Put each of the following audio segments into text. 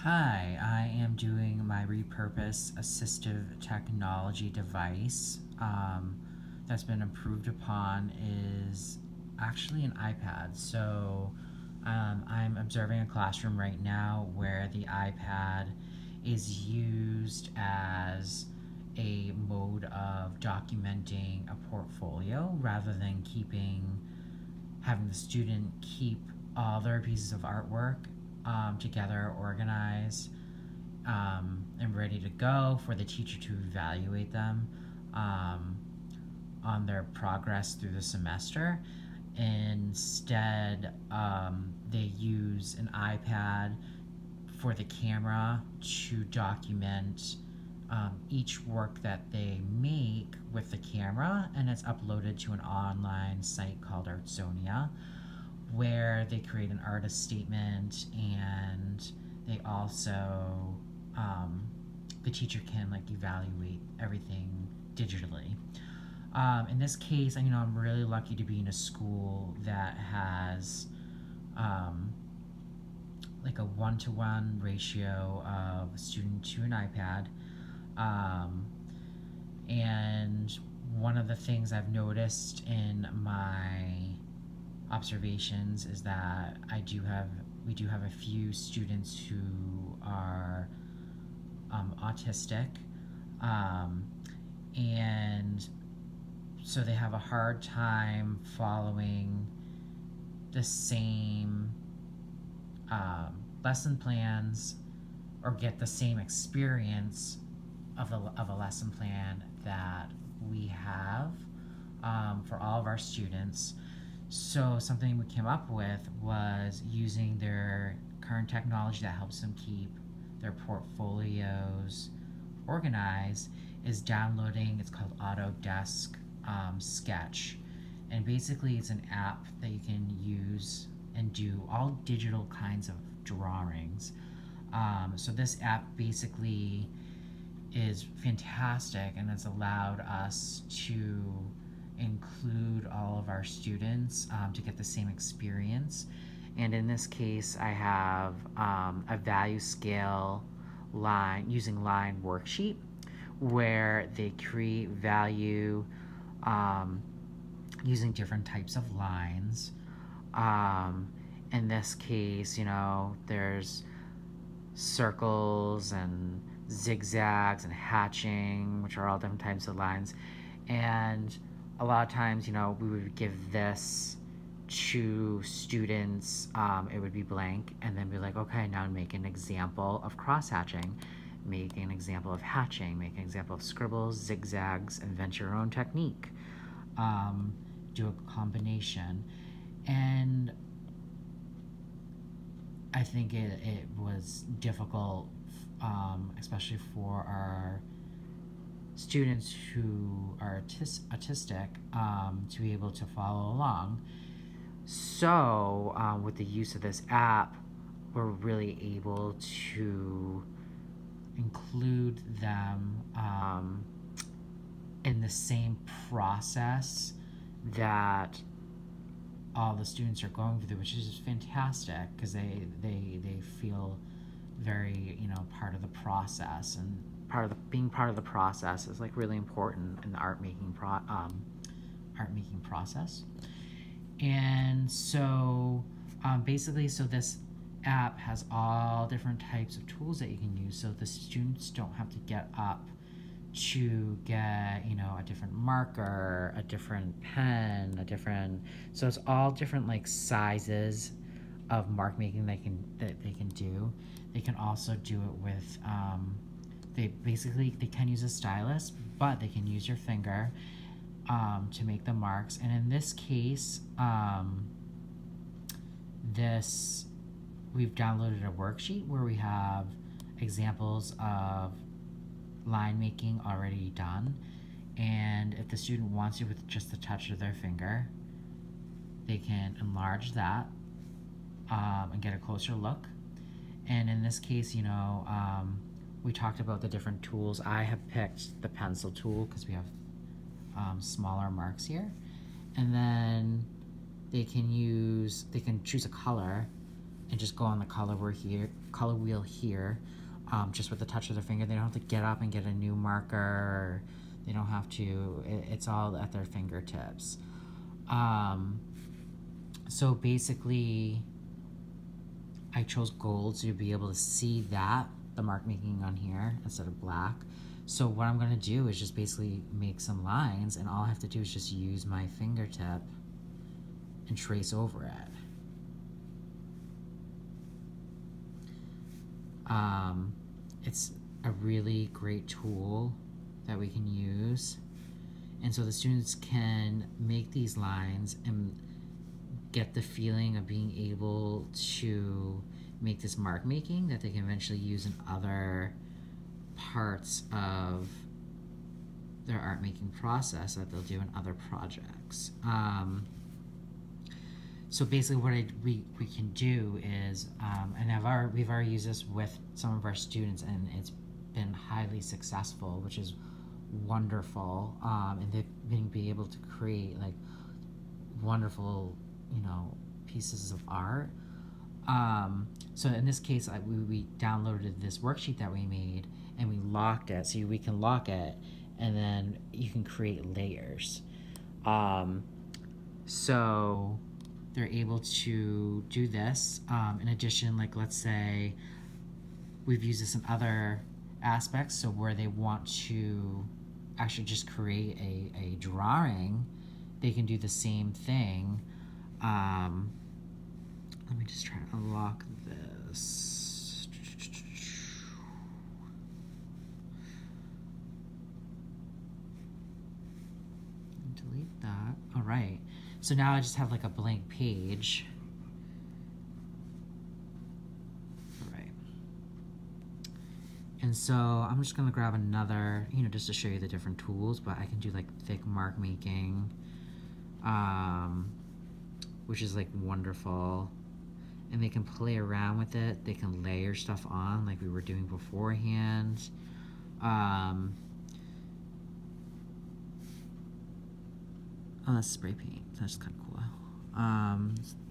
Hi, I am doing my Repurposed assistive technology device that's been improved upon is actually an iPad. I'm observing a classroom right now where the iPad is used as a mode of documenting a portfolio rather than having the student keep all their pieces of artwork together, organized, and ready to go for the teacher to evaluate them um, on their progress through the semester. Instead, they use an iPad for the camera to document each work that they make with the camera, and it's uploaded to an online site called Artsonia, where they create an artist statement, and they also the teacher can evaluate everything digitally. In this case, I'm really lucky to be in a school that has a one-to-one ratio of student to an iPad. And one of the things I've noticed in my observations is that we do have a few students who are autistic, and so they have a hard time following the same lesson plans or get the same experience of a lesson plan that we have for all of our students. So something we came up with was using their current technology that helps them keep their portfolios organized is downloading, it's called Autodesk Sketch. And basically it's an app that you can use and do all digital kinds of drawings. So this app basically is fantastic, and it's allowed us to include all of our students to get the same experience. And in this case, I have a value scale using line worksheet where they create value using different types of lines. In this case, there's circles and zigzags and hatching, which are all different types of lines. And a lot of times, we would give this to students, it would be blank, and then be like, okay, now make an example of cross-hatching, make an example of hatching, make an example of scribbles, zigzags, invent your own technique, do a combination. And I think it was difficult, especially for our students who are autistic, to be able to follow along. So with the use of this app, we're really able to include them in the same process that all the students are going through, which is just fantastic because they feel very part of the process, and being part of the process is really important in the art making process. And so basically, so this app has all different types of tools that you can use, so the students don't have to get up to get a different marker, a different pen, so it's all different sizes of mark making that they can do. They can also do it with they can use a stylus, but they can use your finger to make the marks. And in this case, we've downloaded a worksheet where we have examples of line making already done, and if the student wants to, with just the touch of their finger, they can enlarge that and get a closer look. And in this case, we talked about the different tools. I have picked the pencil tool because we have smaller marks here, and then they can choose a color and just go on the color wheel here, just with the touch of their finger. They don't have to get up and get a new marker. They don't have to, it's all at their fingertips. So basically, I chose gold so you'll be able to see that, the mark making on here, instead of black. So what I'm gonna do is just basically make some lines, and all I have to do is just use my fingertip and trace over it. It's a really great tool that we can use. And so the students can make these lines and get the feeling of being able to make this mark making that they can eventually use in other parts of their art making process that they'll do in other projects. So basically what we can do is, and we've already used this with some of our students, and it's been highly successful, which is wonderful. And they've been able to create like wonderful, you know, pieces of art. So in this case, we downloaded this worksheet that we made, and we locked it, so we can lock it, and then you can create layers. So they're able to do this. In addition, like let's say we've used this in other aspects, so where they want to actually just create a drawing, they can do the same thing. Let me just try to unlock this. Delete that. All right. So now I just have like a blank page. All right. And so I'm just gonna grab another, you know, just to show you the different tools, but I can do like thick mark making, which is like wonderful. And they can play around with it. They can layer stuff on like we were doing beforehand. Oh, that's spray paint. That's kind of cool.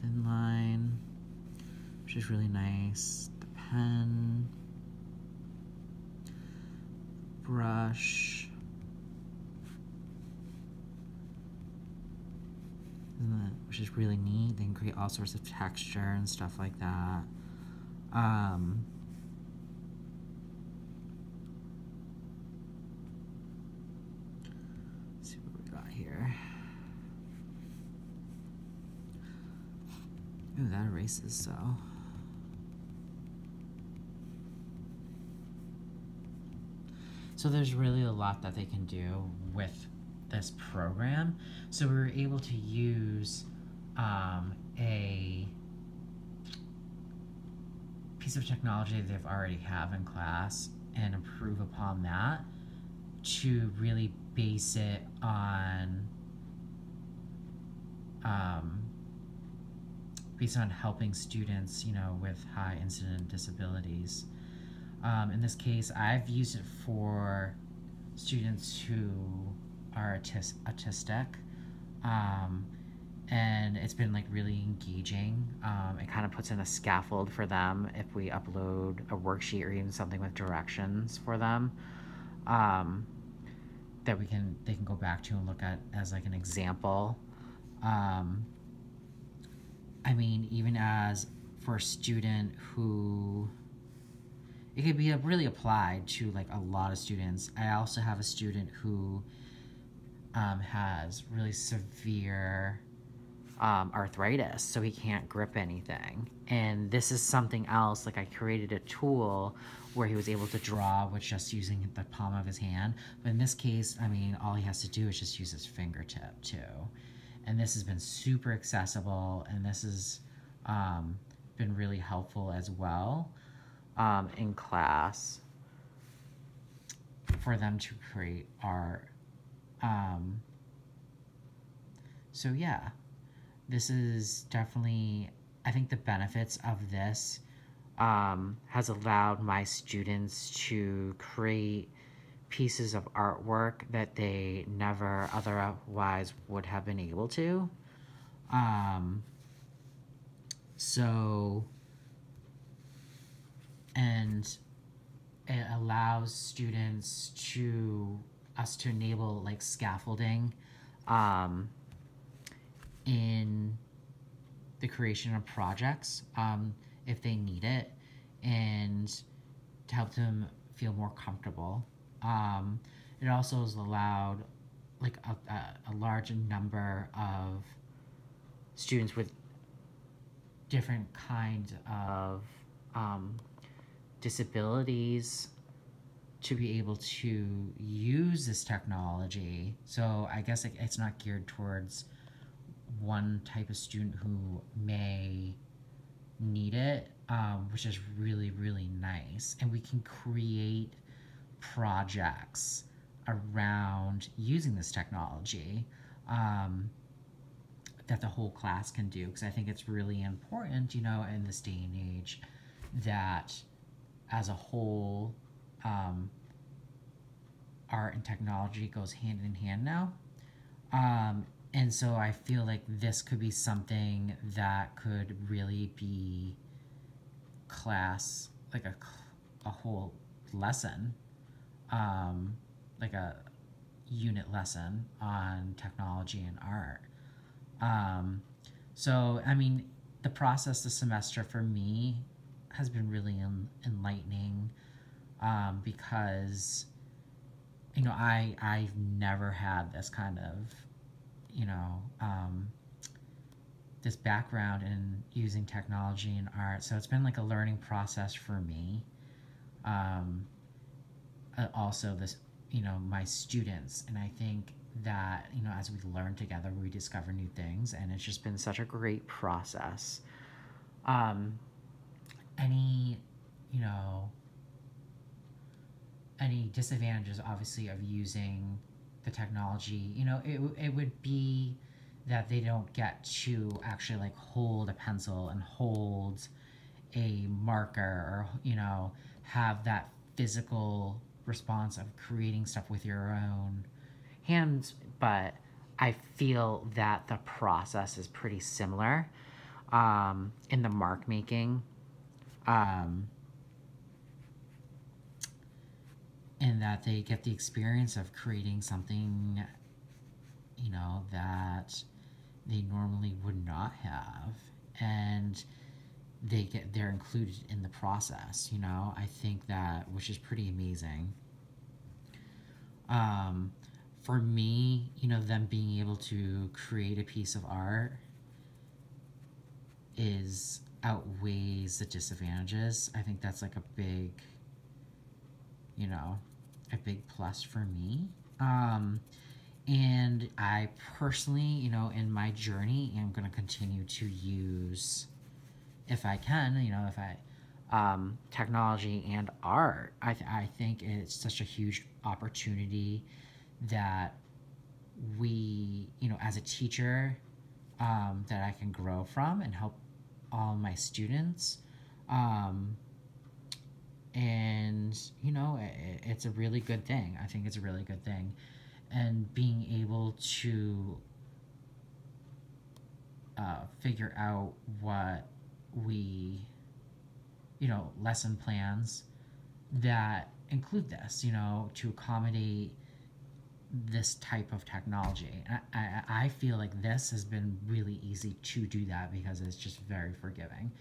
Thin line, which is really nice. The pen, brush, which is really neat. They can create all sorts of texture and stuff like that. Let's see what we got here. Ooh, that erases so. So there's really a lot that they can do with this program. So we were able to use a piece of technology they've already have in class and improve upon that to really base it on helping students, you know, with high incident disabilities. In this case, I've used it for students who are autistic, and it's been like really engaging. It kind of puts in a scaffold for them if we upload a worksheet or even something with directions for them, that they can go back to and look at as like an example. I mean, even as for a student who, it could be really applied to like a lot of students. I also have a student who has really severe arthritis, so he can't grip anything. And this is something else, like I created a tool where he was able to draw with just using the palm of his hand. But in this case, I mean, all he has to do is just use his fingertip too. And this has been super accessible, and this has been really helpful as well in class for them to create art. So yeah, this is definitely, I think the benefits of this has allowed my students to create pieces of artwork that they never otherwise would have been able to. So and it allows students to enable like scaffolding in the creation of projects if they need it, and to help them feel more comfortable. It also has allowed like a large number of students with different kinds of disabilities to be able to use this technology. So I guess it's not geared towards one type of student who may need it, which is really, really nice. And we can create projects around using this technology that the whole class can do, because I think it's really important, you know, in this day and age, that as a whole, art and technology goes hand in hand now. And so I feel like this could be something that could really be class, like a whole lesson, like a unit lesson on technology and art. So, I mean, the process this semester for me has been really enlightening, because, you know, I've never had this kind of, you know, this background in using technology and art. So it's been like a learning process for me. Also this, you know, my students, and I think that, you know, as we learn together, we discover new things, and it's just been such a great process. Any, you know, any disadvantages, obviously, of using the technology, you know, it would be that they don't get to actually like hold a pencil and hold a marker, or, you know, have that physical response of creating stuff with your own hands. But I feel that the process is pretty similar in the mark making, in that they get the experience of creating something, you know, that they normally would not have, and they're included in the process, you know. I think that, which is pretty amazing. For me, you know, them being able to create a piece of art outweighs the disadvantages. I think that's like a big, you know, a big plus for me. And I personally, you know, in my journey, am going to continue to use, if I can, you know, technology and art. I think it's such a huge opportunity that we, you know, as a teacher, that I can grow from and help all my students. And, you know, it's a really good thing. I think it's a really good thing. And being able to figure out what we, you know, lesson plans that include this, you know, to accommodate this type of technology. I feel like this has been really easy to do that because it's just very forgiving.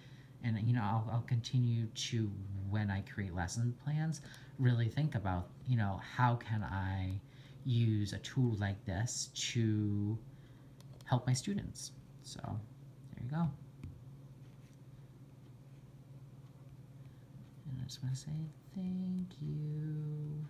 And, you know, I'll continue to, when I create lesson plans, really think about, you know, how can I use a tool like this to help my students. So there you go. And I just want to say thank you.